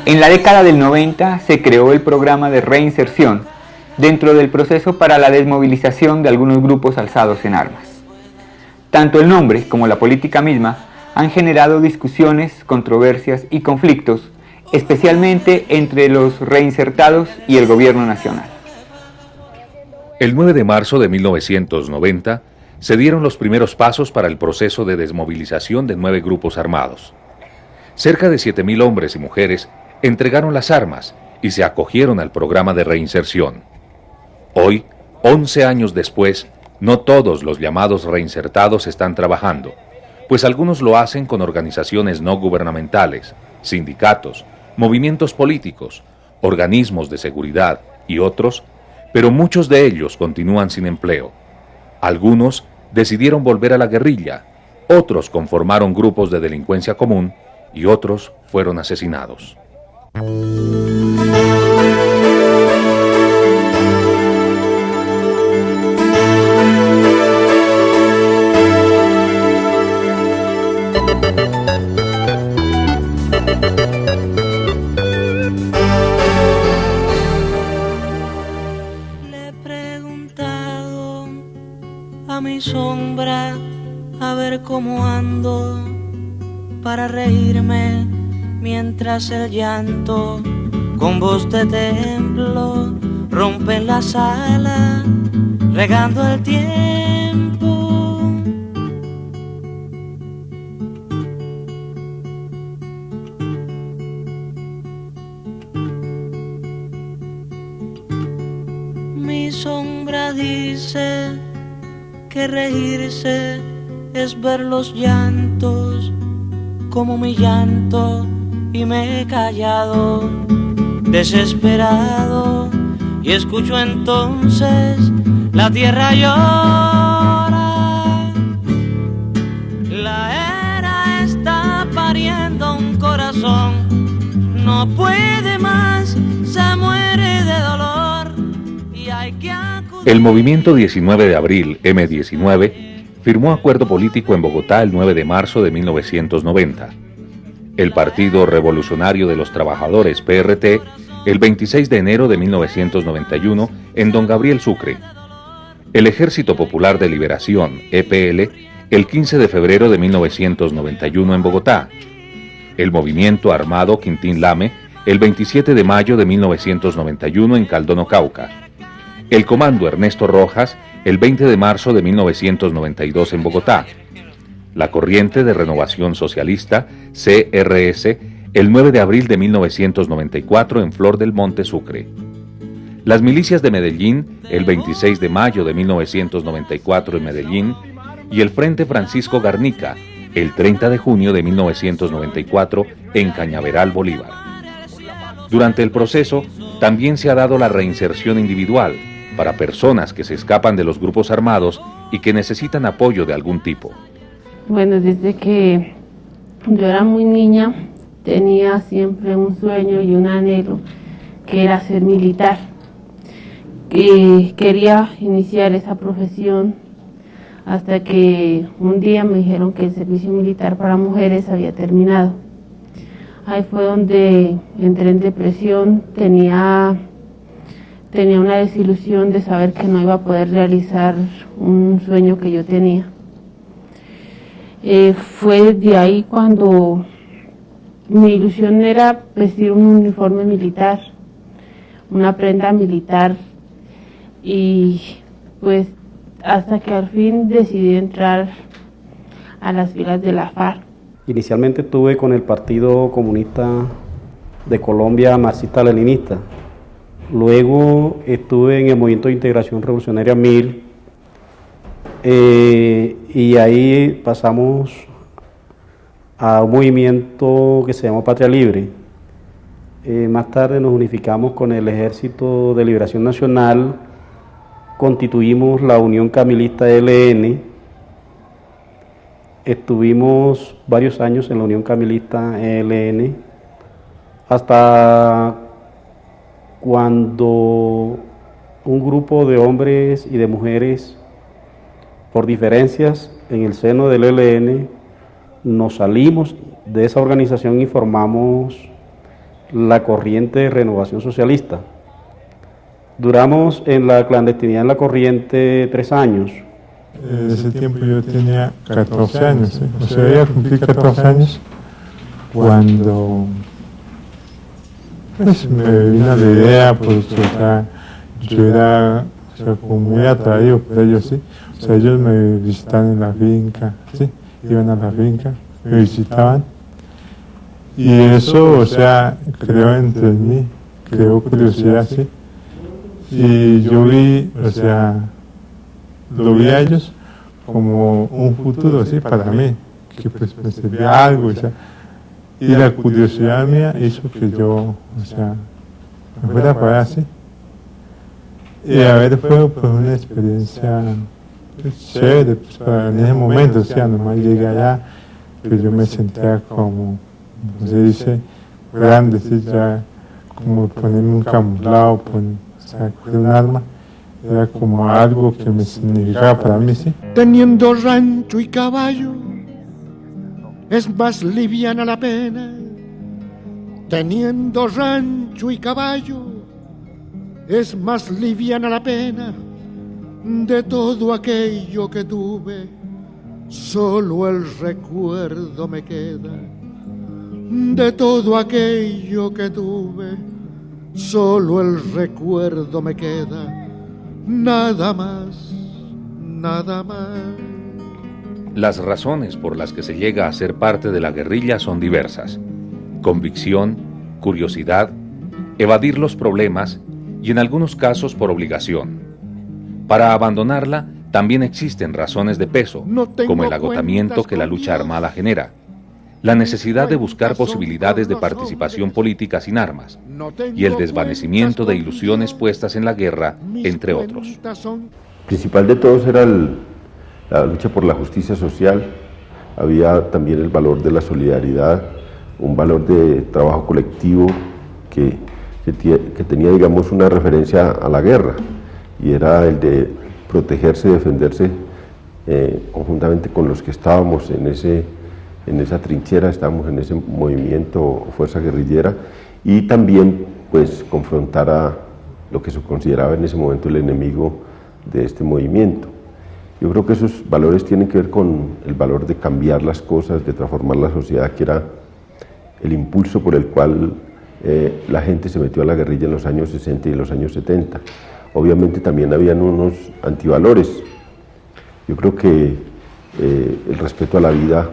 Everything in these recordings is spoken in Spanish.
En la década del 90 se creó el programa de reinserción dentro del proceso para la desmovilización de algunos grupos alzados en armas. Tanto el nombre como la política misma han generado discusiones, controversias y conflictos, especialmente entre los reinsertados y el gobierno nacional. El 9 de marzo de 1990 se dieron los primeros pasos para el proceso de desmovilización de 9 grupos armados. Cerca de 7.000 hombres y mujeres entregaron las armas y se acogieron al programa de reinserción. Hoy, 11 años después, no todos los llamados reinsertados están trabajando, pues algunos lo hacen con organizaciones no gubernamentales, sindicatos, movimientos políticos, organismos de seguridad y otros, pero muchos de ellos continúan sin empleo. Algunos decidieron volver a la guerrilla, otros conformaron grupos de delincuencia común y otros fueron asesinados. Le he preguntado a mi sombra a ver cómo ando para reírme mientras el llanto con voz de templo rompe en la sala regando el tiempo. Mi sombra dice que reírse es ver los llantos como mi llanto y me he callado, desesperado, y escucho entonces la tierra llora. La era está pariendo un corazón, no puede más, se muere de dolor y hay que acudir. El movimiento 19 de abril, M19, firmó acuerdo político en Bogotá el 9 de marzo de 1990. El Partido Revolucionario de los Trabajadores, PRT, el 26 de enero de 1991 en Don Gabriel Sucre. El Ejército Popular de Liberación, EPL, el 15 de febrero de 1991 en Bogotá. El Movimiento Armado Quintín Lame, el 27 de mayo de 1991 en Caldono, Cauca. El Comando Ernesto Rojas, el 20 de marzo de 1992 en Bogotá. La Corriente de Renovación Socialista, CRS, el 9 de abril de 1994 en Flor del Monte, Sucre. Las milicias de Medellín, el 26 de mayo de 1994 en Medellín, y el Frente Francisco Garnica, el 30 de junio de 1994 en Cañaveral, Bolívar. Durante el proceso, también se ha dado la reinserción individual para personas que se escapan de los grupos armados y que necesitan apoyo de algún tipo. Bueno, desde que yo era muy niña tenía siempre un sueño y un anhelo que era ser militar. Y quería iniciar esa profesión hasta que un día me dijeron que el servicio militar para mujeres había terminado. Ahí fue donde entré en depresión, tenía una desilusión de saber que no iba a poder realizar un sueño que yo tenía. Fue de ahí cuando mi ilusión era vestir un uniforme militar, una prenda militar, y pues hasta que al fin decidí entrar a las filas de la FARC. Inicialmente estuve con el Partido Comunista de Colombia, marxista-leninista. Luego estuve en el Movimiento de Integración Revolucionaria MIL, y ahí pasamos a un movimiento que se llamó Patria Libre. Más tarde nos unificamos con el Ejército de Liberación Nacional, constituimos la Unión Camilista ELN, estuvimos varios años en la Unión Camilista ELN, hasta cuando un grupo de hombres y de mujeres, por diferencias en el seno del ELN, nos salimos de esa organización y formamos la corriente de Renovación Socialista. Duramos en la clandestinidad en la corriente 3 años. En ese tiempo yo tenía 14 años, o sea, ya cumplí 14 años cuando pues, me vino la idea, pues, o sea, yo era, o sea, como muy atraído por ellos, ¿sí? O sea, ellos me visitaban en la finca, ¿sí? Iban a la finca, me visitaban. Y eso, o sea, creó entre mí, creó curiosidad, ¿sí? Y yo vi, o sea, lo vi a ellos como un futuro, ¿sí? Para mí, que pues me servía algo, o sea. Y la curiosidad mía hizo que yo, o sea, me fuera para allá, ¿sí? Y a ver, fue pues una experiencia pues, chévere, pues, en ese momento, o sea, nomás llegué allá, pues yo me sentía como se dice, grande, ¿sí? Ya como ponerme un camuflado, o sea, coger un arma, era como algo que me significaba para mí, ¿sí? Teniendo rancho y caballo, es más liviana la pena. Teniendo rancho y caballo, es más liviana la pena. De todo aquello que tuve, solo el recuerdo me queda. De todo aquello que tuve, solo el recuerdo me queda. Nada más, nada más. Las razones por las que se llega a ser parte de la guerrilla son diversas: convicción, curiosidad, evadir los problemas y en algunos casos por obligación. Para abandonarla también existen razones de peso, como el agotamiento que la lucha armada genera, la necesidad de buscar posibilidades de participación política sin armas y el desvanecimiento de ilusiones puestas en la guerra, entre otros. Principal de todos era la lucha por la justicia social. Había también el valor de la solidaridad, un valor de trabajo colectivo que tenía, digamos, una referencia a la guerra, y era el de protegerse, defenderse conjuntamente con los que estábamos en esa trinchera, estábamos en ese movimiento o fuerza guerrillera, y también pues confrontar a lo que se consideraba en ese momento el enemigo de este movimiento. Yo creo que esos valores tienen que ver con el valor de cambiar las cosas, de transformar la sociedad, que era el impulso por el cual la gente se metió a la guerrilla en los años 60 y en los años 70. Obviamente también habían unos antivalores. Yo creo que el respeto a la vida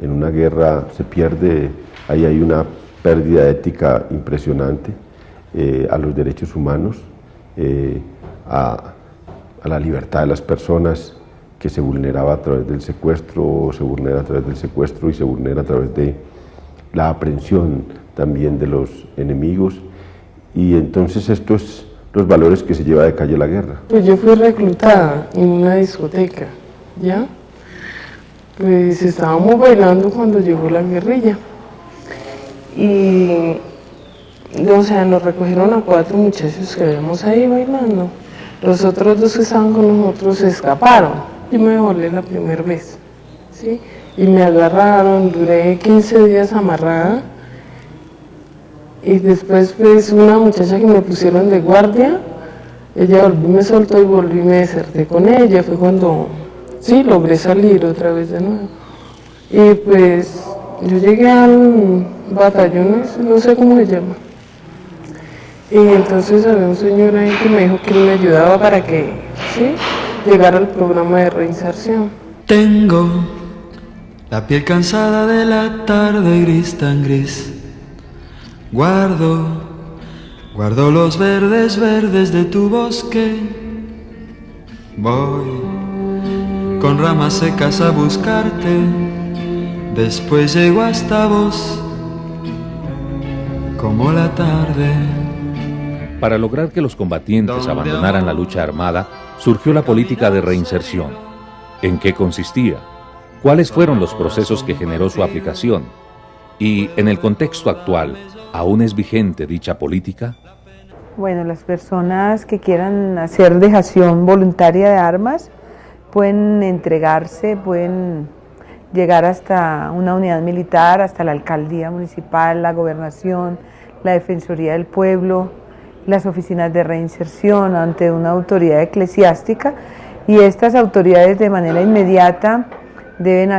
en una guerra se pierde, ahí hay una pérdida ética impresionante, a los derechos humanos, a la libertad de las personas, que se vulneraba a través del secuestro, se vulnera a través del secuestro y se vulnera a través de la aprehensión también de los enemigos. Y entonces estos los valores que se lleva de calle la guerra. Pues yo fui reclutada en una discoteca, ¿ya? Pues estábamos bailando cuando llegó la guerrilla. Y, o sea, nos recogieron a 4 muchachos que habíamos ahí bailando. Los otros 2 que estaban con nosotros se escaparon. Yo me volé la primera vez, ¿sí? Y me agarraron, duré 15 días amarrada. Y después, pues, una muchacha que me pusieron de guardia, ella me soltó y volví y me deserté con ella. Fue cuando, sí, logré salir otra vez de nuevo. Y pues, yo llegué al batallón, no sé cómo se llama. Y entonces había un señor ahí que me dijo que él me ayudaba para que, sí, llegara al programa de reinserción. Tengo la piel cansada de la tarde gris tan gris. Guardo los verdes de tu bosque. Voy con ramas secas a buscarte. Después llego hasta vos, como la tarde. Para lograr que los combatientes abandonaran la lucha armada, surgió la política de reinserción. ¿En qué consistía? ¿Cuáles fueron los procesos que generó su aplicación? Y, en el contexto actual, ¿aún es vigente dicha política? Bueno, las personas que quieran hacer dejación voluntaria de armas pueden entregarse, pueden llegar hasta una unidad militar, hasta la alcaldía municipal, la gobernación, la Defensoría del Pueblo, las oficinas de reinserción ante una autoridad eclesiástica, y estas autoridades de manera inmediata deben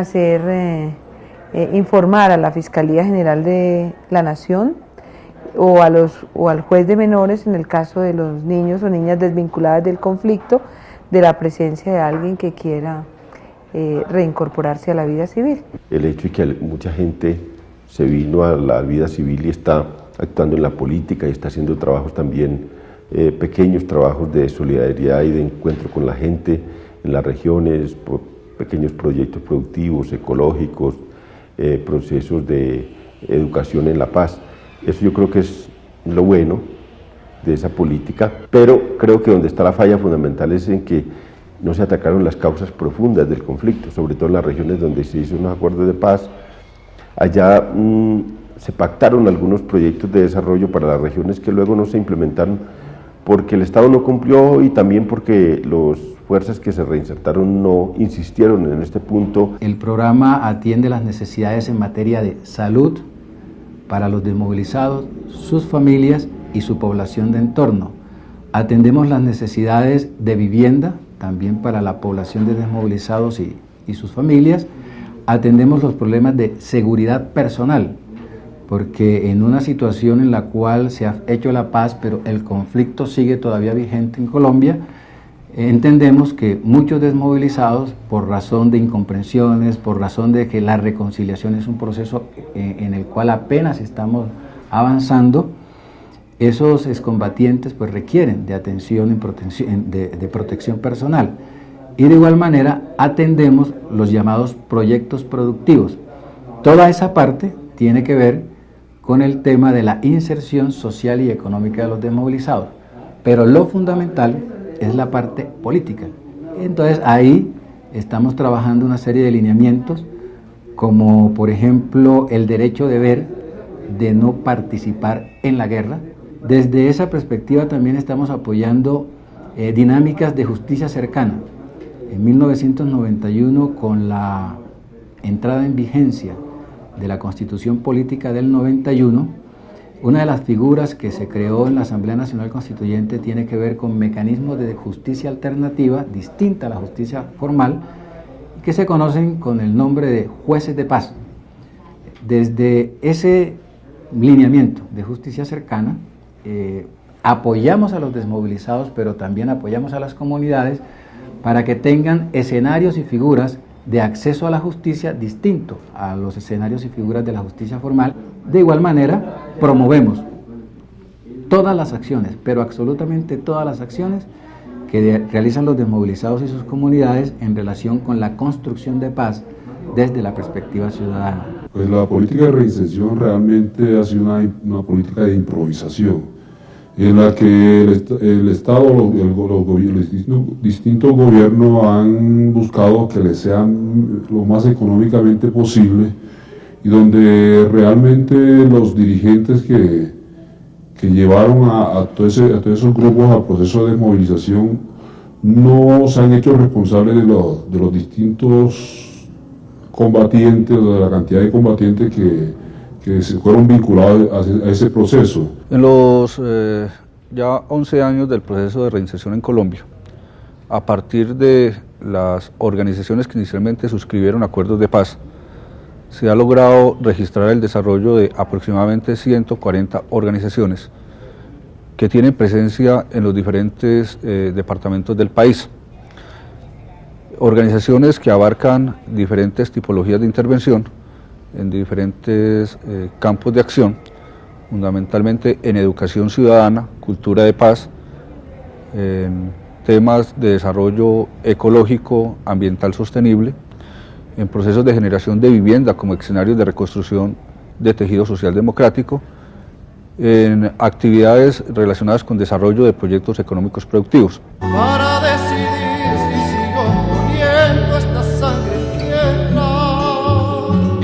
informar a la Fiscalía General de la Nación o al juez de menores en el caso de los niños o niñas desvinculadas del conflicto, de la presencia de alguien que quiera reincorporarse a la vida civil. El hecho de que mucha gente se vino a la vida civil y está actuando en la política y está haciendo trabajos también, pequeños trabajos de solidaridad y de encuentro con la gente en las regiones, pequeños proyectos productivos, ecológicos, procesos de educación en la paz. Eso yo creo que es lo bueno de esa política, pero creo que donde está la falla fundamental es en que no se atacaron las causas profundas del conflicto, sobre todo en las regiones donde se hizo unos acuerdos de paz. Allá se pactaron algunos proyectos de desarrollo para las regiones que luego no se implementaron porque el Estado no cumplió y también porque las fuerzas que se reinsertaron no insistieron en este punto. El programa atiende las necesidades en materia de salud para los desmovilizados, sus familias y su población de entorno. Atendemos las necesidades de vivienda, también para la población de desmovilizados y sus familias. Atendemos los problemas de seguridad personal, porque en una situación en la cual se ha hecho la paz, pero el conflicto sigue todavía vigente en Colombia, entendemos que muchos desmovilizados, por razón de incomprensiones, por razón de que la reconciliación es un proceso en el cual apenas estamos avanzando, esos excombatientes pues requieren de atención y de protección personal. Y de igual manera atendemos los llamados proyectos productivos. Toda esa parte tiene que ver con el tema de la inserción social y económica de los desmovilizados, pero lo fundamental es la parte política. Entonces ahí estamos trabajando una serie de lineamientos, como por ejemplo el derecho deber de no participar en la guerra. Desde esa perspectiva también estamos apoyando dinámicas de justicia cercana. En 1991, con la entrada en vigencia de la Constitución Política del 91, una de las figuras que se creó en la Asamblea Nacional Constituyente tiene que ver con mecanismos de justicia alternativa, distinta a la justicia formal, que se conocen con el nombre de jueces de paz. Desde ese lineamiento de justicia cercana, apoyamos a los desmovilizados, pero también apoyamos a las comunidades para que tengan escenarios y figuras de acceso a la justicia distinto a los escenarios y figuras de la justicia formal. De igual manera, promovemos todas las acciones, pero absolutamente todas las acciones que realizan los desmovilizados y sus comunidades en relación con la construcción de paz desde la perspectiva ciudadana. Pues la política de reinserción realmente ha sido una política de improvisación, en la que el Estado, los distintos gobiernos han buscado que les sean lo más económicamente posible, y donde realmente los dirigentes que llevaron a todos esos grupos al proceso de movilización no se han hecho responsables de los distintos combatientes, de la cantidad de combatientes que se fueron vinculados a ese proceso. En los ya 11 años del proceso de reinserción en Colombia, a partir de las organizaciones que inicialmente suscribieron acuerdos de paz, se ha logrado registrar el desarrollo de aproximadamente 140 organizaciones que tienen presencia en los diferentes departamentos del país. Organizaciones que abarcan diferentes tipologías de intervención en diferentes campos de acción, fundamentalmente en educación ciudadana, cultura de paz, en temas de desarrollo ecológico, ambiental sostenible, en procesos de generación de vivienda como escenarios de reconstrucción de tejido social democrático, en actividades relacionadas con desarrollo de proyectos económicos productivos. Para decidir si sigo poniendo esta sangre en tierra,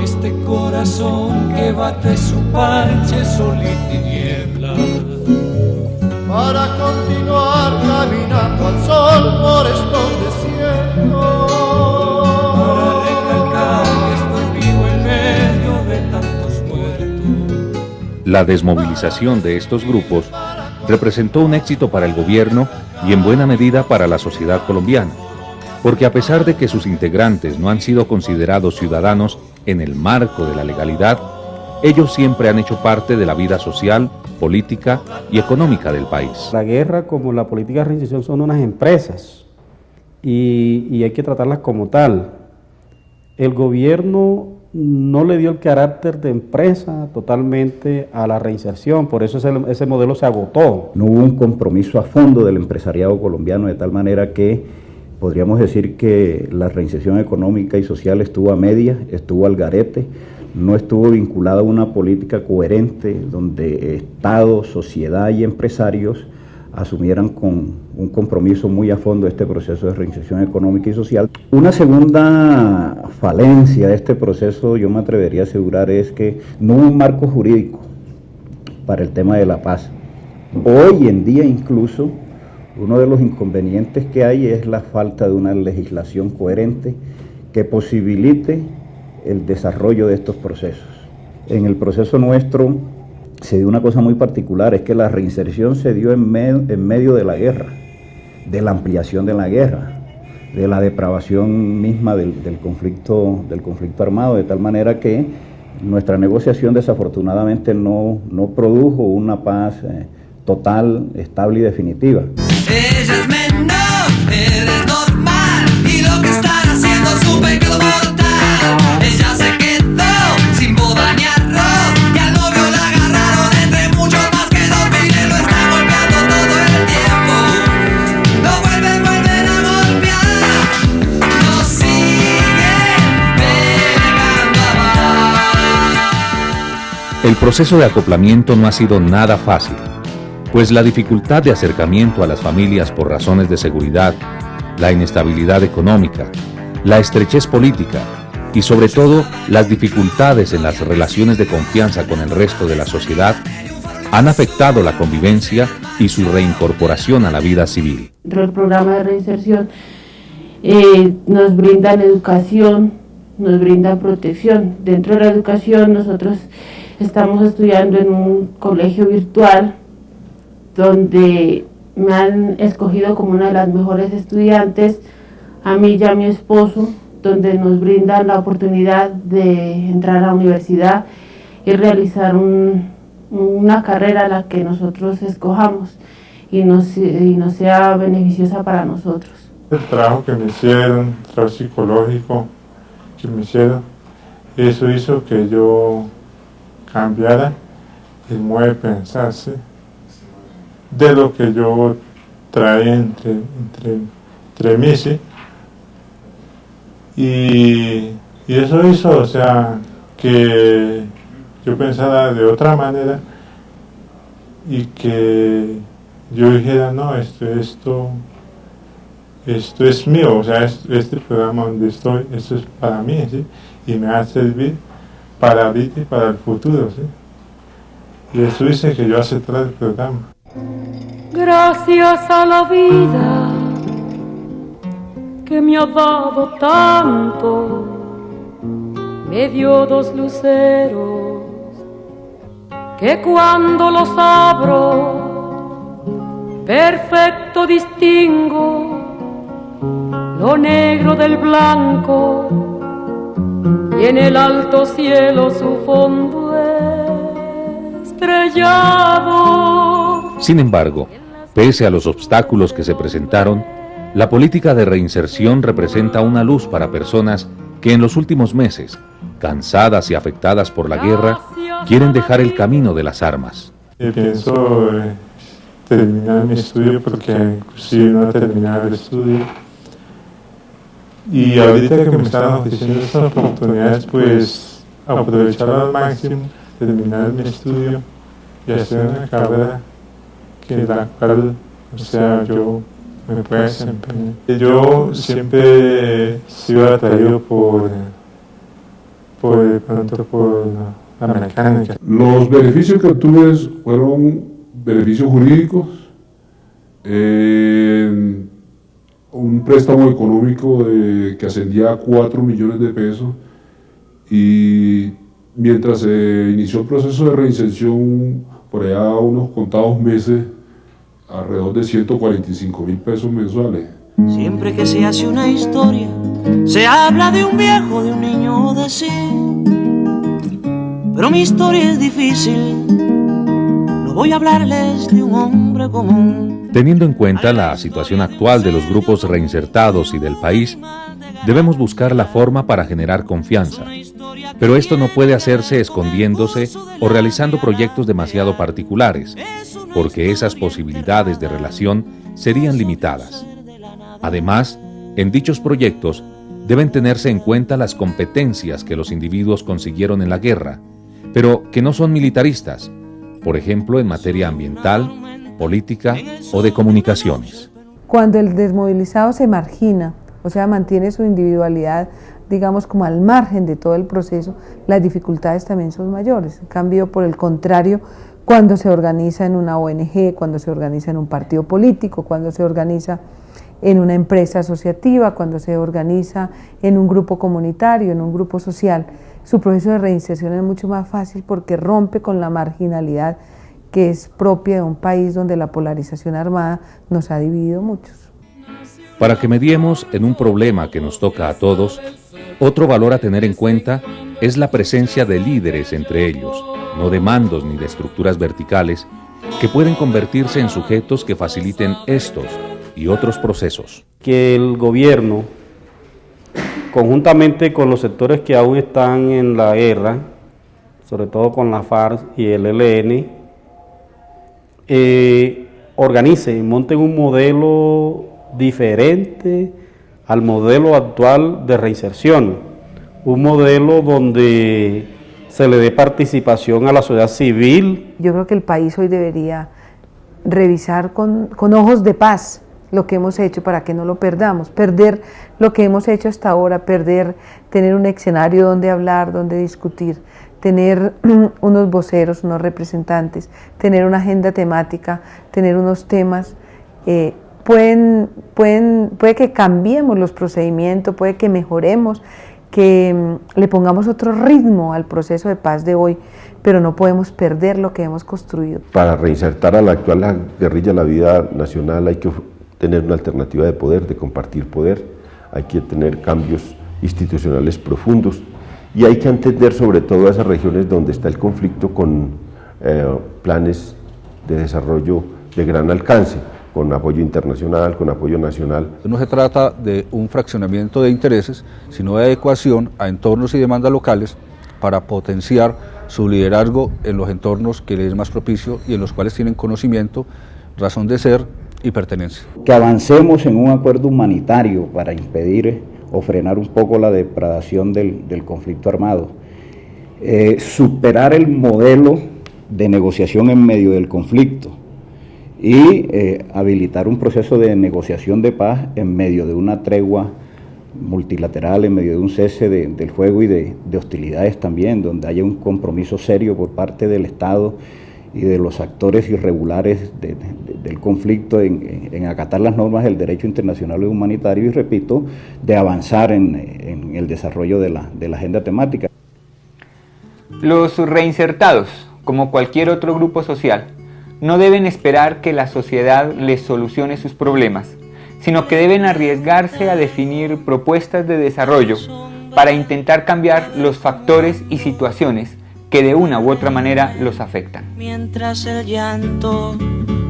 este corazón que bate su parche sol y tiniebla, para continuar caminando al sol por estos desiertos, para recalcar que estoy vivo en medio de tantos muertos. La desmovilización de estos grupos representó un éxito para el gobierno y en buena medida para la sociedad colombiana, porque a pesar de que sus integrantes no han sido considerados ciudadanos en el marco de la legalidad, ellos siempre han hecho parte de la vida social, política y económica del país. La guerra como la política de reinserción son unas empresas y hay que tratarlas como tal. El gobierno no le dio el carácter de empresa totalmente a la reinserción, por eso ese modelo se agotó. No hubo un compromiso a fondo del empresariado colombiano, de tal manera que podríamos decir que la reinserción económica y social estuvo a media, estuvo al garete, no estuvo vinculada a una política coherente donde Estado, sociedad y empresarios asumieran con un compromiso muy a fondo este proceso de reinserción económica y social. Una segunda falencia de este proceso, yo me atrevería a asegurar, es que no hubo un marco jurídico para el tema de la paz. Hoy en día incluso, uno de los inconvenientes que hay es la falta de una legislación coherente que posibilite el desarrollo de estos procesos. En el proceso nuestro se dio una cosa muy particular, es que la reinserción se dio en medio de la guerra, de la ampliación de la guerra, de la depravación misma del conflicto armado, de tal manera que nuestra negociación desafortunadamente no produjo una paz total, estable y definitiva. Ella es menor, él es normal, y lo que están haciendo es un pecado mortal. Ella se quedó sin boda ni arroz, y al novio la agarraron entre muchos más que dos miles, lo están golpeando todo el tiempo. Lo vuelven a golpear, lo siguen pegando abajo. El proceso de acoplamiento no ha sido nada fácil, pues la dificultad de acercamiento a las familias por razones de seguridad, la inestabilidad económica, la estrechez política y sobre todo las dificultades en las relaciones de confianza con el resto de la sociedad han afectado la convivencia y su reincorporación a la vida civil. Dentro del programa de reinserción nos brindan educación, nos brindan protección. Dentro de la educación nosotros estamos estudiando en un colegio virtual donde me han escogido como una de las mejores estudiantes, a mí y a mi esposo, donde nos brindan la oportunidad de entrar a la universidad y realizar una carrera a la que nosotros escojamos y nos sea beneficiosa para nosotros. El trabajo que me hicieron, el trabajo psicológico que me hicieron, eso hizo que yo cambiara el modo de pensar, ¿sí?, de lo que yo traía entre mí, ¿sí? Y eso hizo, o sea, que yo pensara de otra manera y que yo dijera, no, esto es mío, o sea, este programa donde estoy, esto es para mí, ¿sí? Y me va a servir para ahorita y para el futuro, ¿sí? Y eso hizo que yo aceptara el programa. Gracias a la vida que me ha dado tanto, me dio dos luceros que cuando los abro perfecto distingo lo negro del blanco y en el alto cielo su fondo estrellado. Sin embargo, pese a los obstáculos que se presentaron, la política de reinserción representa una luz para personas que en los últimos meses, cansadas y afectadas por la guerra, quieren dejar el camino de las armas. Pienso terminar mi estudio porque inclusive no he terminado el estudio. Y ahorita que me están ofreciendo estas oportunidades, pues aprovecharlo al máximo, terminar mi estudio y hacer una carrera que la cual, o sea, yo me pueda desempeñar. Yo siempre he sido atraído por la mecánica. Los beneficios que obtuve fueron beneficios jurídicos, un préstamo económico que ascendía a 4 millones de pesos y mientras se inició el proceso de reinserción, por allá unos contados meses, alrededor de 145.000 pesos mensuales. Siempre que se hace una historia, se habla de un viejo, de un niño o de sí. Pero mi historia es difícil, no voy a hablarles de un hombre común. Teniendo en cuenta la situación actual de los grupos reinsertados y del país, debemos buscar la forma para generar confianza. Pero esto no puede hacerse escondiéndose o realizando proyectos demasiado particulares, porque esas posibilidades de relación serían limitadas. Además, en dichos proyectos deben tenerse en cuenta las competencias que los individuos consiguieron en la guerra, pero que no son militaristas, por ejemplo en materia ambiental, política o de comunicaciones. Cuando el desmovilizado se margina, o sea, mantiene su individualidad, digamos, como al margen de todo el proceso, las dificultades también son mayores. En cambio, por el contrario, cuando se organiza en una ONG, cuando se organiza en un partido político, cuando se organiza en una empresa asociativa, cuando se organiza en un grupo comunitario, en un grupo social, su proceso de reinserción es mucho más fácil porque rompe con la marginalidad que es propia de un país donde la polarización armada nos ha dividido muchos. Para que mediemos en un problema que nos toca a todos, otro valor a tener en cuenta es la presencia de líderes entre ellos, no de mandos ni de estructuras verticales, que pueden convertirse en sujetos que faciliten estos y otros procesos. Que el gobierno, conjuntamente con los sectores que aún están en la guerra, sobre todo con la FARC y el ELN, organice y monten un modelo diferente al modelo actual de reinserción, un modelo donde se le dé participación a la sociedad civil. Yo creo que el país hoy debería revisar con ojos de paz lo que hemos hecho para que no lo perdamos, perder lo que hemos hecho hasta ahora, tener un escenario donde hablar, donde discutir, tener unos voceros, unos representantes, tener una agenda temática, tener unos temas. Puede que cambiemos los procedimientos, puede que mejoremos, que le pongamos otro ritmo al proceso de paz de hoy, pero no podemos perder lo que hemos construido. Para reinsertar a la actual guerrilla en la vida nacional hay que tener una alternativa de poder, de compartir poder, hay que tener cambios institucionales profundos y hay que entender sobre todo esas regiones donde está el conflicto con planes de desarrollo de gran alcance, con apoyo internacional, con apoyo nacional. No se trata de un fraccionamiento de intereses, sino de adecuación a entornos y demandas locales para potenciar su liderazgo en los entornos que les es más propicio y en los cuales tienen conocimiento, razón de ser y pertenencia. Que avancemos en un acuerdo humanitario para impedir o frenar un poco la depredación del conflicto armado, superar el modelo de negociación en medio del conflicto y habilitar un proceso de negociación de paz en medio de una tregua multilateral, en medio de un cese del fuego y de hostilidades también, donde haya un compromiso serio por parte del Estado y de los actores irregulares del conflicto en acatar las normas del derecho internacional y humanitario y, repito, de avanzar en el desarrollo de la agenda temática. Los reinsertados, como cualquier otro grupo social, no deben esperar que la sociedad les solucione sus problemas, sino que deben arriesgarse a definir propuestas de desarrollo para intentar cambiar los factores y situaciones que de una u otra manera los afectan. Mientras el llanto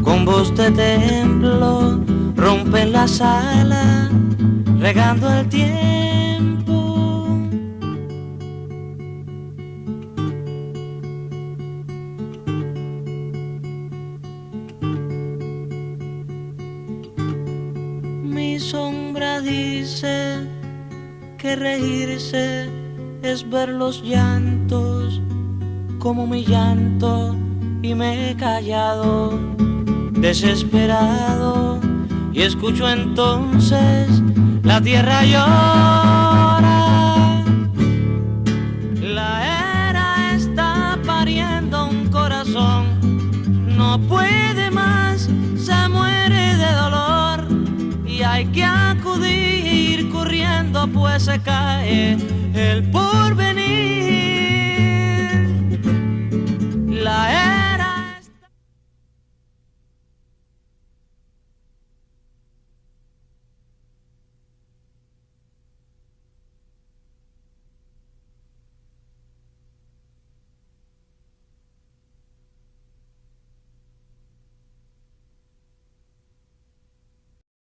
con voz de templo rompe la sala, regando el tiempo. Mi sombra dice que reírse es ver los llantos como mi llanto, y me he callado, desesperado, y escucho entonces la tierra llora. La era está pariendo un corazón, no puede más, se muere de dolor, y hay que acudir corriendo pues se cae el